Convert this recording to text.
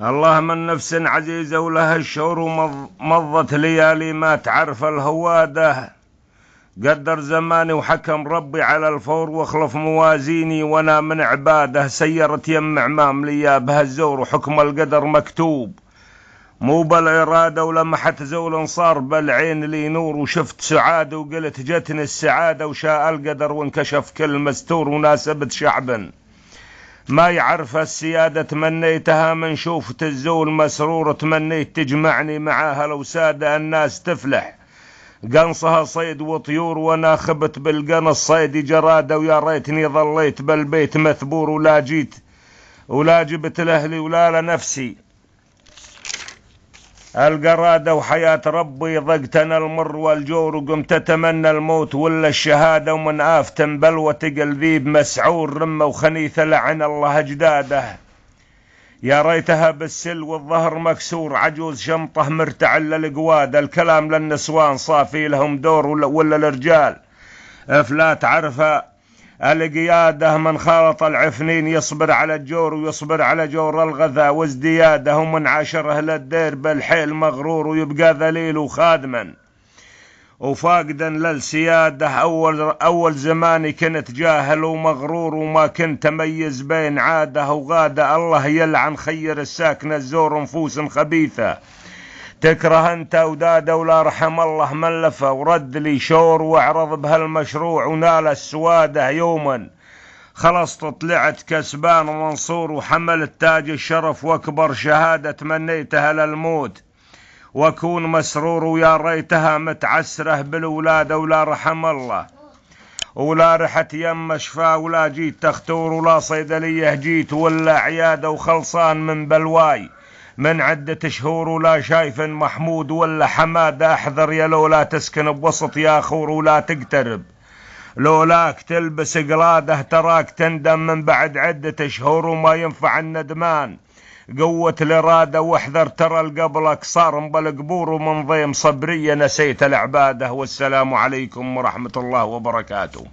الله من نفس عزيزة ولها الشعور مضت ليالي ما تعرف الهوادة، قدر زماني وحكم ربي على الفور واخلف موازيني وانا من عباده، سيرت يم عمام ليا بهالزور وحكم القدر مكتوب مو بالإرادة، ولمحت زول صار بالعين لي نور وشفت سعادة وقلت جتني السعادة، وشاء القدر وانكشف كل مستور وناسبت شعب ما يعرف السيادة، تمنيتها من شوفت الزول مسرور، تمنيت تجمعني معاها لو سادة الناس تفلح، قنصها صيد وطيور وانا خبت بالقنص صيدي جرادة، ويا ريتني ظليت بالبيت مثبور ولا جبت لأهلي ولا لنفسي القرادة، وحياة ربي ضقتنا المر والجور، وقمت أتمنى الموت ولا الشهادة، ومن آفة بلوة قلبيب مسعور رمة وخنيثة لعن الله أجداده، يا ريتها بالسل والظهر مكسور عجوز شمطه مرتعل للقواد، الكلام للنسوان صافي لهم دور ولا الرجال فلا تعرفه القيادة، من خالط العفنين يصبر على الجور ويصبر على جور الغذاء وازدياده، ومن عاشر أهل الدير بالحيل مغرور ويبقى ذليل وخادما وفاقدا للسيادة، أول زماني كنت جاهل ومغرور وما كنت أميز بين عادة وغادة، الله يلعن خير الساكن الزور نفوس خبيثة تكره انت وداده، ولا رحم الله من لفه ورد لي شور واعرض بهالمشروع ونال السواده، يوما خلصت طلعت كسبان ومنصور وحملت تاج الشرف واكبر شهاده، تمنيتها للموت واكون مسرور، ويا ريتها متعسره بالولاده، ولا رحم الله ولا رحت يم شفا، ولا جيت تختور ولا صيدليه جيت ولا عياده، وخلصان من بلواي من عدة شهور، ولا شايف محمود ولا حمادة، احذر يا لولا تسكن بوسط يا خور، ولا تقترب لولاك تلبس قلادة، تراك تندم من بعد عدة شهور، وما ينفع الندمان قوة الإرادة، واحذر ترى القبلك صار بالقبور، ومن ضيم صبرية نسيت العبادة، والسلام عليكم ورحمة الله وبركاته.